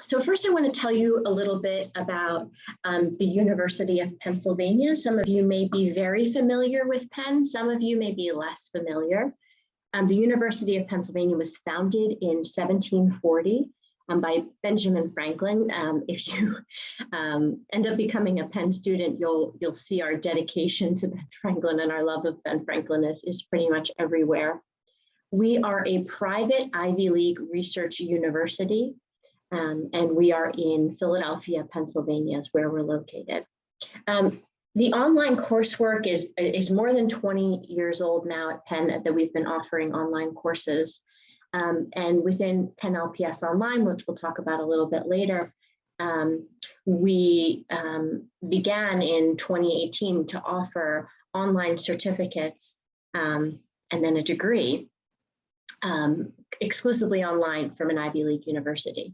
So first I want to tell you a little bit about the University of Pennsylvania. Some of you may be very familiar with Penn, some of you may be less familiar. The University of Pennsylvania was founded in 1740 by Benjamin Franklin. If you end up becoming a Penn student, you'll see our dedication to Ben Franklin, and our love of Ben Franklin is pretty much everywhere. We are a private Ivy League research university, and we are in Philadelphia, Pennsylvania is where we're located. The online coursework is more than 20 years old now at Penn that we've been offering online courses. And within Penn LPS Online, which we'll talk about a little bit later, we began in 2018 to offer online certificates and then a degree exclusively online from an Ivy League university.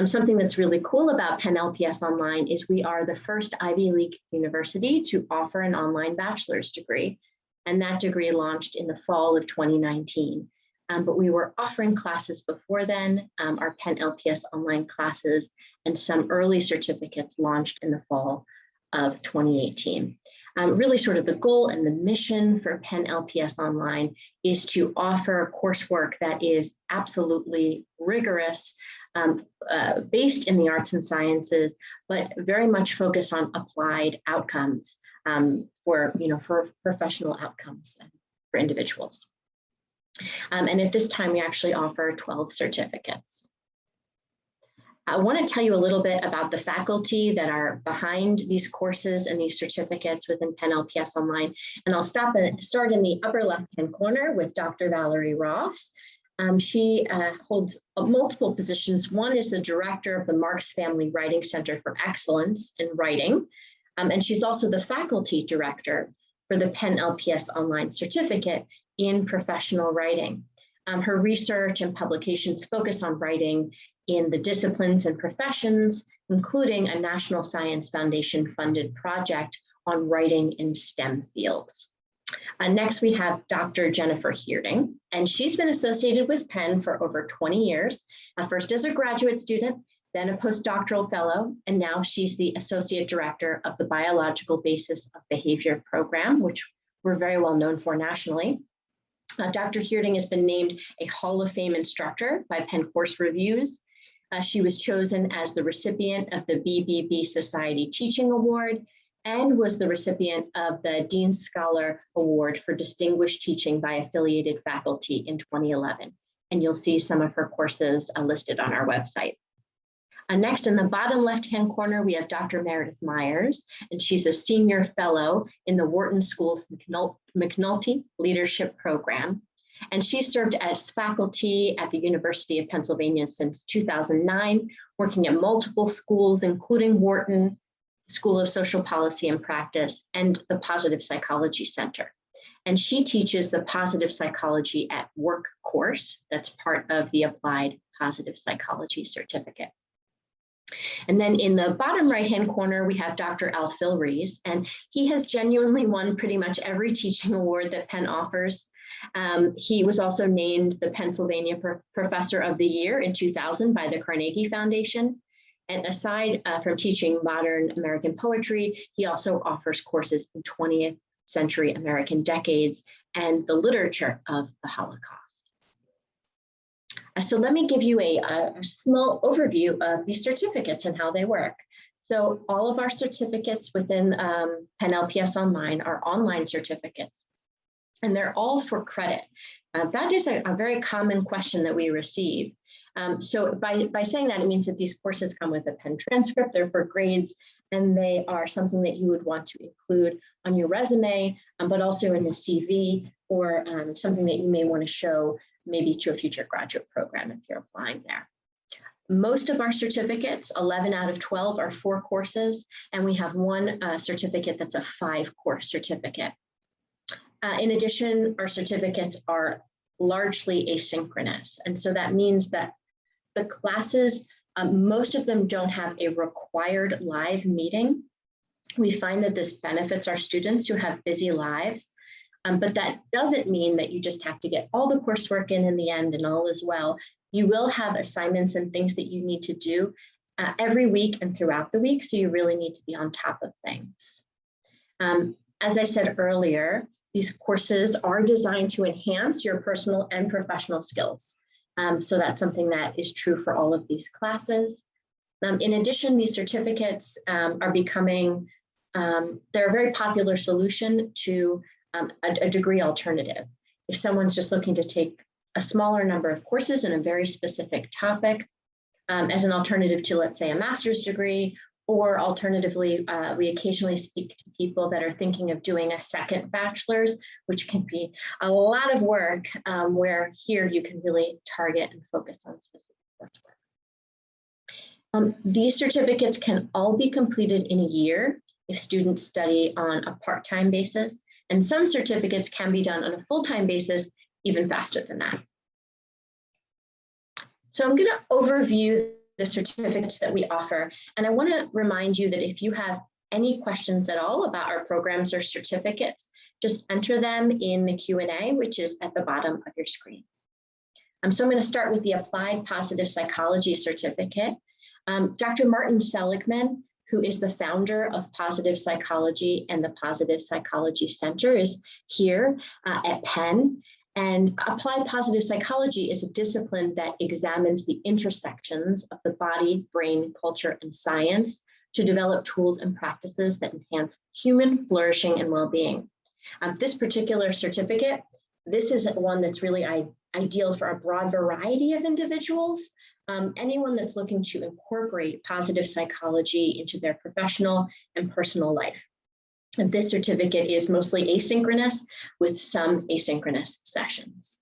Something that's really cool about Penn LPS Online is we are the first Ivy League university to offer an online bachelor's degree, and that degree launched in the fall of 2019. But we were offering classes before then, our Penn LPS Online classes, and some early certificates launched in the fall of 2018. Really sort of the goal and the mission for Penn LPS Online is to offer coursework that is absolutely rigorous, based in the arts and sciences, but very much focused on applied outcomes for professional outcomes for individuals. And at this time, we actually offer 12 certificates. I want to tell you a little bit about the faculty that are behind these courses and these certificates within Penn LPS Online. And I'll start in the upper left-hand corner with Dr. Valerie Ross. She holds multiple positions. One is the director of the Marks Family Writing Center for Excellence in Writing. And she's also the faculty director for the Penn LPS Online certificate in professional writing. Her research and publications focus on writing in the disciplines and professions, including a National Science Foundation funded project on writing in STEM fields. Next, we have Dr. Jennifer Heerding, and she's been associated with Penn for over 20 years, first as a graduate student, then a postdoctoral fellow, and now she's the associate director of the Biological Basis of Behavior program, which we're very well known for nationally. Dr. Heerding has been named a Hall of Fame instructor by Penn Course Reviews. She was chosen as the recipient of the BBB Society Teaching Award and was the recipient of the Dean Scholar Award for Distinguished Teaching by Affiliated Faculty in 2011. And you'll see some of her courses listed on our website. Next, in the bottom left-hand corner, we have Dr. Meredith Myers, and she's a senior fellow in the Wharton School's McNulty Leadership Program. And she served as faculty at the University of Pennsylvania since 2009, working at multiple schools, including Wharton School of Social Policy and Practice and the Positive Psychology Center. And she teaches the Positive Psychology at Work course that's part of the Applied Positive Psychology Certificate. And then in the bottom right-hand corner, we have Dr. Al Filreis, and he has genuinely won pretty much every teaching award that Penn offers. He was also named the Pennsylvania Professor of the Year in 2000 by the Carnegie Foundation. And aside from teaching modern American poetry, he also offers courses in 20th century American decades and the literature of the Holocaust. So let me give you a small overview of these certificates and how they work. So all of our certificates within Penn LPS Online are online certificates, and they're all for credit. That is a very common question that we receive. So by saying that, it means that these courses come with a Penn transcript, they're for grades, and they are something that you would want to include on your resume, but also in the CV, or something that you may want to show maybe to a future graduate program if you're applying there. Most of our certificates, 11 out of 12, are 4 courses, and we have one certificate that's a 5-course certificate. In addition, our certificates are largely asynchronous, and so that means that the classes, most of them don't have a required live meeting. We find that this benefits our students who have busy lives, but that doesn't mean that you just have to get all the coursework in the end and all is well. You will have assignments and things that you need to do every week and throughout the week, so you really need to be on top of things. As I said earlier, these courses are designed to enhance your personal and professional skills. So that's something that is true for all of these classes. In addition, these certificates are becoming, they're a very popular solution to a degree alternative. If someone's just looking to take a smaller number of courses in a very specific topic as an alternative to, let's say, a master's degree, or alternatively, we occasionally speak to people that are thinking of doing a second bachelor's, which can be a lot of work, where here you can really target and focus on specific coursework. These certificates can all be completed in a year if students study on a part-time basis, and some certificates can be done on a full-time basis even faster than that. So I'm going to overview the certificates that we offer, and I want to remind you that if you have any questions at all about our programs or certificates, just enter them in the Q&A, which is at the bottom of your screen. So I'm going to start with the Applied Positive Psychology certificate. Dr. Martin Seligman, who is the founder of Positive Psychology and the Positive Psychology Center, is here at Penn. And Applied Positive Psychology is a discipline that examines the intersections of the body, brain, culture, and science to develop tools and practices that enhance human flourishing and well-being. This particular certificate, this is one that's really ideal for a broad variety of individuals. Anyone that's looking to incorporate positive psychology into their professional and personal life. And this certificate is mostly asynchronous with some asynchronous sessions.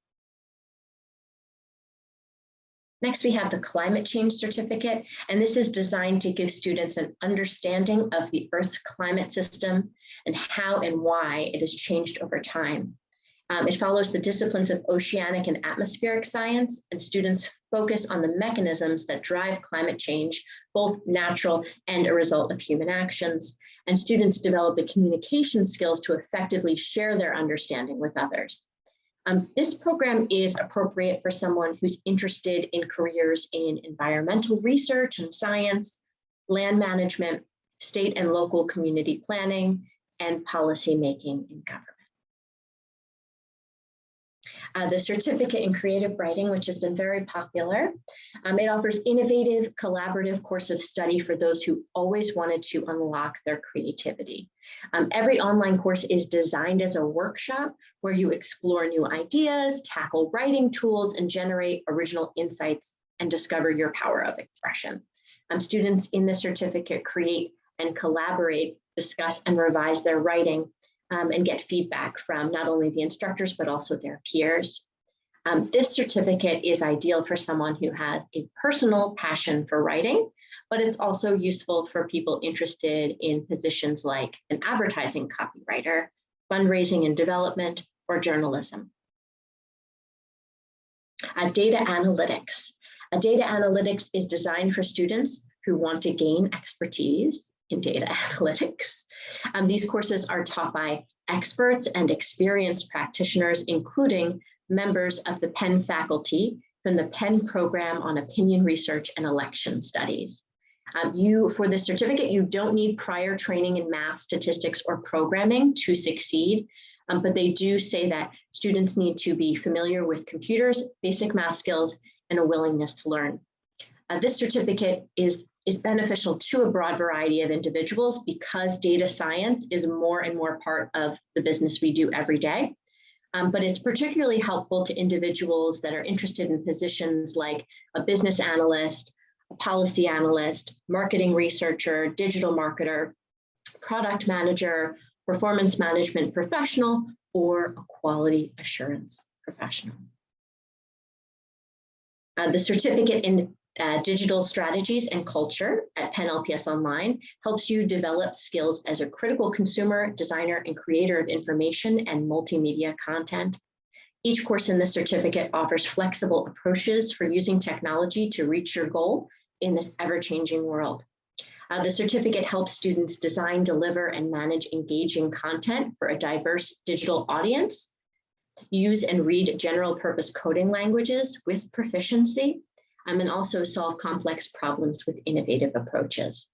Next, we have the Climate Change Certificate, and this is designed to give students an understanding of the Earth's climate system and how and why it has changed over time. It follows the disciplines of oceanic and atmospheric science, and students focus on the mechanisms that drive climate change, both natural and a result of human actions. And students develop the communication skills to effectively share their understanding with others. This program is appropriate for someone who's interested in careers in environmental research and science, land management, state and local community planning, and policy making in government. The certificate in creative writing, which has been very popular. It offers innovative, collaborative course of study for those who always wanted to unlock their creativity. Every online course is designed as a workshop where you explore new ideas, tackle writing tools, and generate original insights and discover your power of expression. Students in the certificate create and collaborate, discuss and revise their writing, and get feedback from not only the instructors, but also their peers. This certificate is ideal for someone who has a personal passion for writing, but it's also useful for people interested in positions like an advertising copywriter, fundraising and development, or journalism. Data analytics. Data analytics is designed for students who want to gain expertise in data analytics. These courses are taught by experts and experienced practitioners, including members of the Penn faculty from the Penn Program on Opinion Research and Election Studies. For this certificate, you don't need prior training in math, statistics, or programming to succeed, but they do say that students need to be familiar with computers, basic math skills, and a willingness to learn. This certificate is beneficial to a broad variety of individuals because data science is more and more part of the business we do every day. But it's particularly helpful to individuals that are interested in positions like a business analyst, a policy analyst, marketing researcher, digital marketer, product manager, performance management professional, or a quality assurance professional. The certificate in Digital Strategies and Culture at Penn LPS Online helps you develop skills as a critical consumer, designer, and creator of information and multimedia content. Each course in this certificate offers flexible approaches for using technology to reach your goal in this ever-changing world. The certificate helps students design, deliver, and manage engaging content for a diverse digital audience. use and read general purpose coding languages with proficiency, and also solve complex problems with innovative approaches.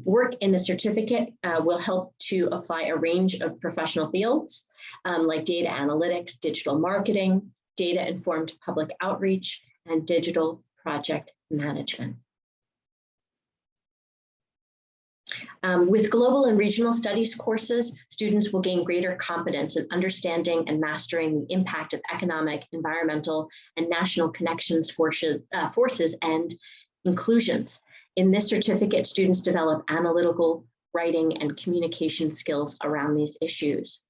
Work in the certificate will help to apply a range of professional fields like data analytics, digital marketing, data-informed public outreach, and digital project management. With global and regional studies courses, students will gain greater competence in understanding and mastering the impact of economic, environmental, and national connections forces and inclusions. In this certificate, students develop analytical, writing, and communication skills around these issues.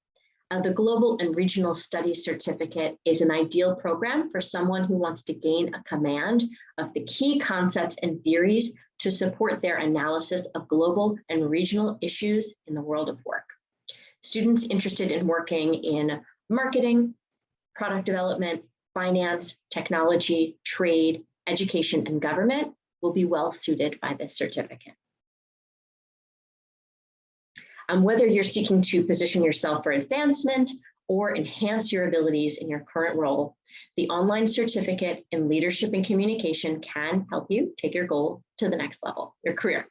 The Global and Regional Studies Certificate is an ideal program for someone who wants to gain a command of the key concepts and theories to support their analysis of global and regional issues in the world of work. Students interested in working in marketing, product development, finance, technology, trade, education, and government will be well suited by this certificate. Whether you're seeking to position yourself for advancement or enhance your abilities in your current role, the online certificate in leadership and communication can help you take your goal to the next level, your career.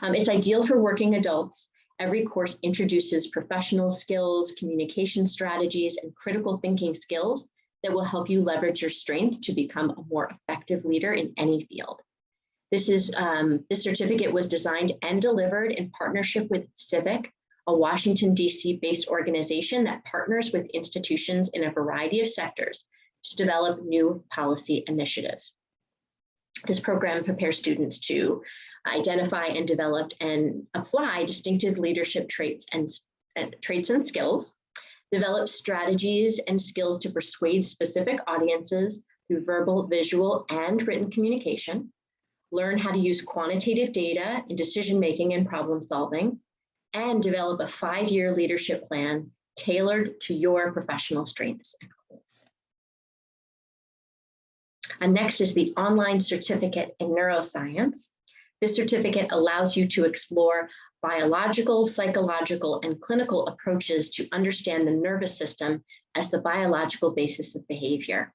It's ideal for working adults. Every course introduces professional skills, communication strategies, and critical thinking skills that will help you leverage your strength to become a more effective leader in any field. This certificate was designed and delivered in partnership with Civic, a Washington, D.C. based organization that partners with institutions in a variety of sectors to develop new policy initiatives. This program prepares students to identify and develop and apply distinctive leadership traits and skills, develop strategies and skills to persuade specific audiences through verbal, visual, and written communication, learn how to use quantitative data in decision-making and problem-solving, and develop a 5-year leadership plan tailored to your professional strengths and goals. And next is the online certificate in neuroscience. This certificate allows you to explore biological, psychological, and clinical approaches to understand the nervous system as the biological basis of behavior.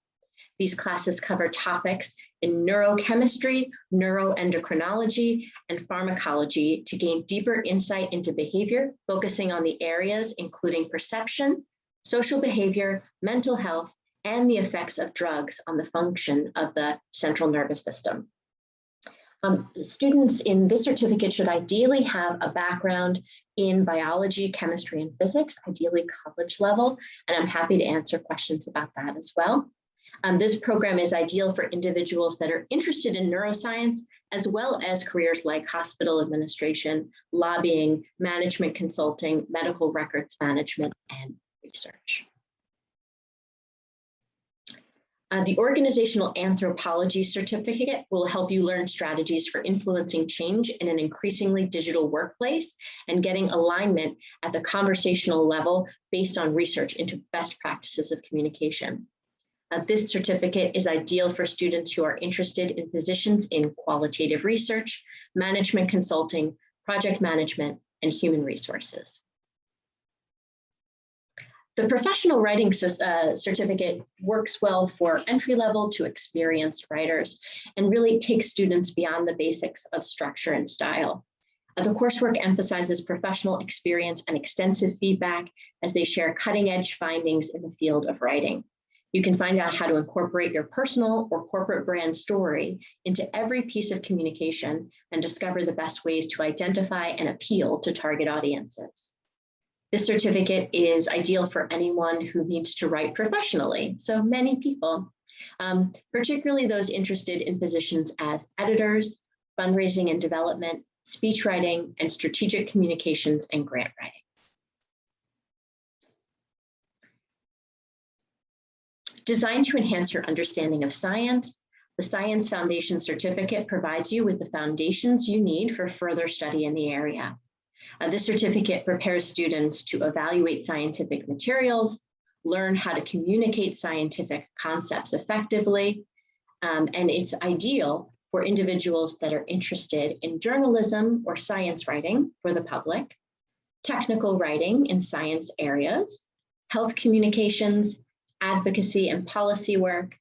These classes cover topics in neurochemistry, neuroendocrinology, and pharmacology to gain deeper insight into behavior, focusing on the areas including perception, social behavior, mental health, and the effects of drugs on the function of the central nervous system. Students in this certificate should ideally have a background in biology, chemistry, and physics, ideally college level, and I'm happy to answer questions about that as well. This program is ideal for individuals that are interested in neuroscience, as well as careers like hospital administration, lobbying, management consulting, medical records management, and research. The Organizational Anthropology Certificate will help you learn strategies for influencing change in an increasingly digital workplace and getting alignment at the conversational level based on research into best practices of communication. This certificate is ideal for students who are interested in positions in qualitative research, management consulting, project management, and human resources. The professional writing certificate works well for entry-level to experienced writers and really takes students beyond the basics of structure and style. The coursework emphasizes professional experience and extensive feedback as they share cutting-edge findings in the field of writing. You can find out how to incorporate your personal or corporate brand story into every piece of communication and discover the best ways to identify and appeal to target audiences. This certificate is ideal for anyone who needs to write professionally, so many people, particularly those interested in positions as editors, fundraising and development, speech writing, and strategic communications and grant writing. Designed to enhance your understanding of science, the Science Foundation Certificate provides you with the foundations you need for further study in the area. This certificate prepares students to evaluate scientific materials, learn how to communicate scientific concepts effectively, and it's ideal for individuals that are interested in journalism or science writing for the public, technical writing in science areas, health communications, advocacy and policy work,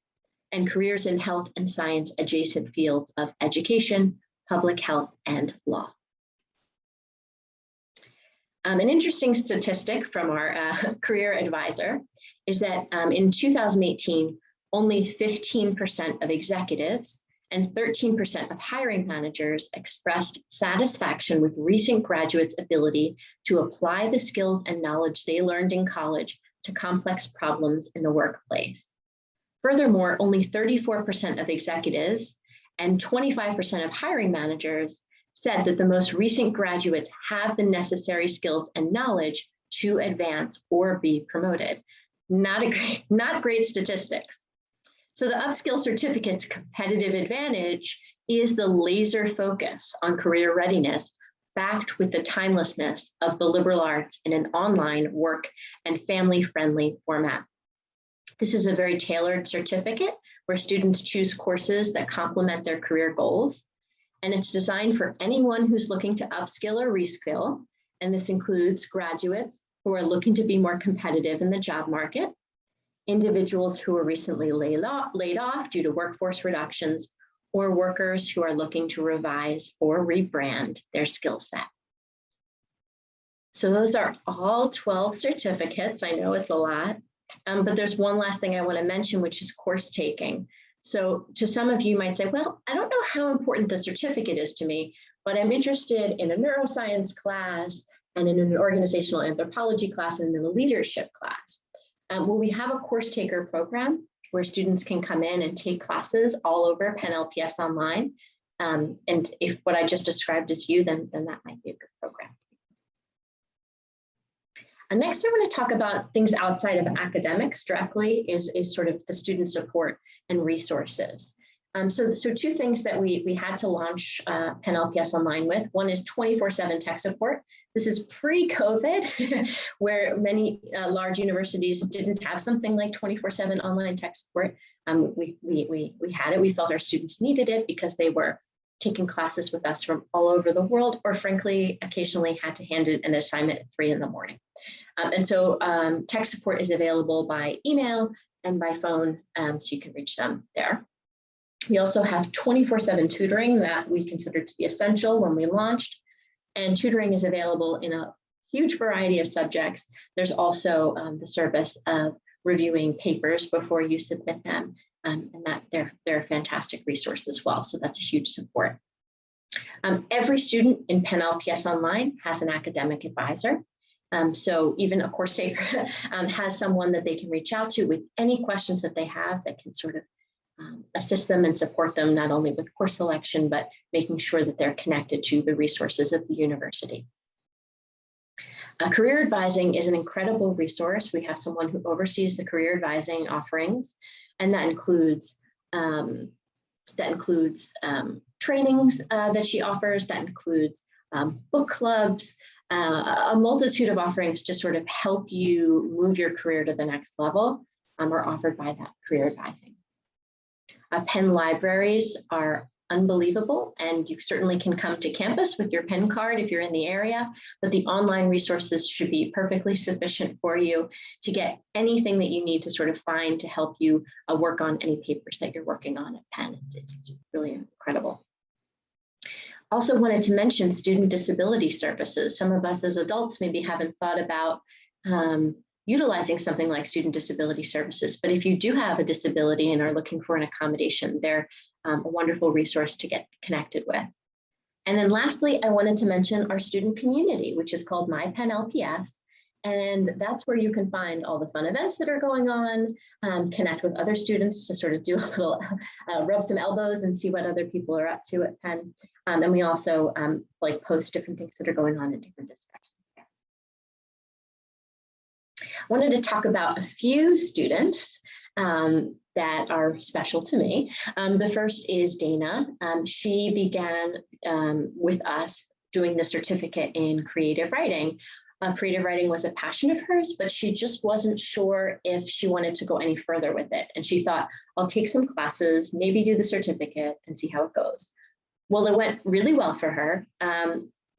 and careers in health and science adjacent fields of education, public health, and law. An interesting statistic from our career advisor is that in 2018, only 15% of executives and 13% of hiring managers expressed satisfaction with recent graduates' ability to apply the skills and knowledge they learned in college to complex problems in the workplace. Furthermore, only 34% of executives and 25% of hiring managers said that the most recent graduates have the necessary skills and knowledge to advance or be promoted. Not great statistics. So the upskill certificate's competitive advantage is the laser focus on career readiness, backed with the timelessness of the liberal arts in an online work and family-friendly format. This is a very tailored certificate where students choose courses that complement their career goals. And it's designed for anyone who's looking to upskill or reskill. And this includes graduates who are looking to be more competitive in the job market, individuals who were recently laid off due to workforce reductions, or workers who are looking to revise or rebrand their skill set. So those are all 12 certificates. I know it's a lot, but there's one last thing I want to mention, which is course taking. So to some of you might say, well, I don't know how important the certificate is to me, but I'm interested in a neuroscience class and in an organizational anthropology class and in a leadership class. Well, we have a course taker program where students can come in and take classes all over Penn LPS Online. And if what I just described is you, then that might be a good program. And next, I want to talk about things outside of academics directly is sort of the student support and resources. So two things that we had to launch Penn LPS Online with. One is 24/7 tech support. This is pre-COVID, where many large universities didn't have something like 24/7 online tech support. We had it. We felt our students needed it because they were taking classes with us from all over the world, or frankly, occasionally had to hand in an assignment at 3 in the morning. And so tech support is available by email and by phone, so you can reach them there. We also have 24/7 tutoring that we considered to be essential when we launched, and tutoring is available in a huge variety of subjects. There's also the service of reviewing papers before you submit them, and that they're a fantastic resource as well, so that's a huge support. Every student in Penn LPS Online has an academic advisor. So even a course taker has someone that they can reach out to with any questions that they have that can sort of assist them and support them, not only with course selection, but making sure that they're connected to the resources of the university. Career advising is an incredible resource. We have someone who oversees the career advising offerings, and that includes trainings that she offers, that includes book clubs, a multitude of offerings to sort of help you move your career to the next level are offered by that career advising. Penn libraries are unbelievable, and you certainly can come to campus with your Penn card if you're in the area, but the online resources should be perfectly sufficient for you to get anything that you need to sort of find to help you work on any papers that you're working on at Penn. It's really incredible. Also wanted to mention student disability services. Some of us as adults maybe haven't thought about utilizing something like student disability services, but if you do have a disability and are looking for an accommodation, they're a wonderful resource to get connected with. And then lastly, I wanted to mention our student community, which is called My Penn LPS. And that's where you can find all the fun events that are going on, connect with other students to sort of do a little, rub some elbows and see what other people are up to at Penn. And we also post different things that are going on in different discussions. Wanted to talk about a few students that are special to me. The first is Dana. She began with us doing the certificate in creative writing. Creative writing was a passion of hers, but she just wasn't sure if she wanted to go any further with it. And she thought, I'll take some classes, maybe do the certificate and see how it goes. Well, it went really well for her.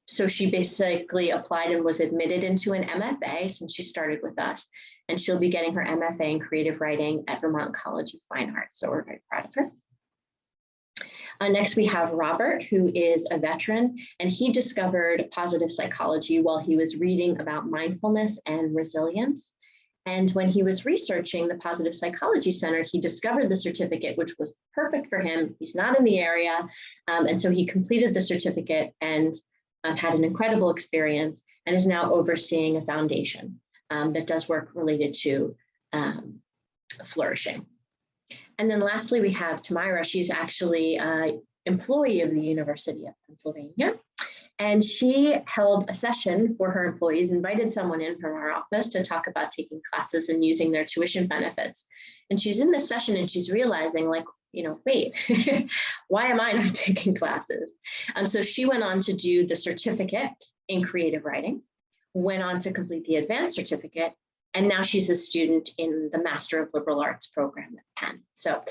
So she basically applied and was admitted into an MFA since she started with us, and she'll be getting her MFA in creative writing at Vermont College of Fine Arts. So we're very proud of her. Next, we have Robert, who is a veteran, and he discovered positive psychology while he was reading about mindfulness and resilience. And when he was researching the Positive Psychology Center, he discovered the certificate, which was perfect for him. He's not in the area. And so he completed the certificate and had an incredible experience and is now overseeing a foundation that does work related to flourishing. And then lastly, we have Tamira. She's actually an employee of the University of Pennsylvania. And she held a session for her employees, invited someone in from our office to talk about taking classes and using their tuition benefits. And she's in this session and she's realizing, like, wait, why am I not taking classes? So she went on to do the certificate in creative writing, went on to complete the advanced certificate, and now she's a student in the Master of Liberal Arts program at Penn. So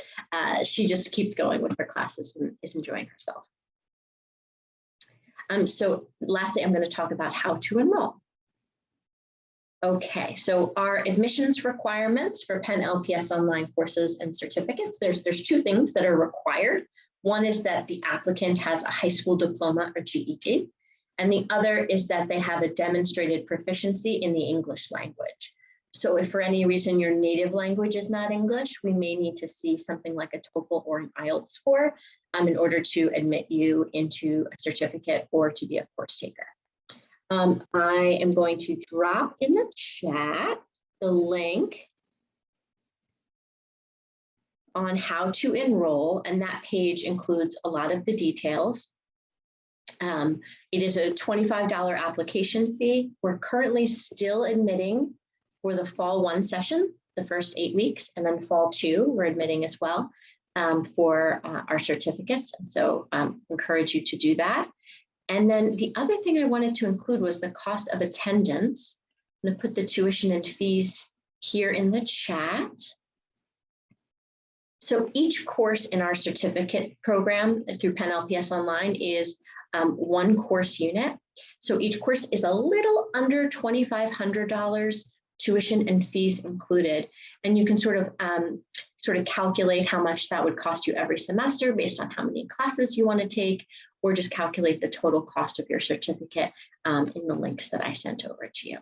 she just keeps going with her classes and is enjoying herself. So lastly, I'm going to talk about how to enroll. Okay, so our admissions requirements for Penn LPS Online courses and certificates, there's two things that are required. One is that the applicant has a high school diploma or GED, and the other is that they have a demonstrated proficiency in the English language. So if for any reason your native language is not English, we may need to see something like a TOEFL or an IELTS score in order to admit you into a certificate or to be a course taker. I am going to drop in the chat the link on how to enroll, and that page includes a lot of the details. It is a $25 application fee. We're currently still admitting for the fall 1 session, the first 8 weeks, and then fall 2, we're admitting as well for our certificates. And so encourage you to do that. And then the other thing I wanted to include was the cost of attendance. I'm going to put the tuition and fees here in the chat. So each course in our certificate program through Penn LPS Online is 1 course unit. So each course is a little under $2,500, tuition and fees included. And you can sort of calculate how much that would cost you every semester based on how many classes you want to take, or just calculate the total cost of your certificate in the links that I sent over to you.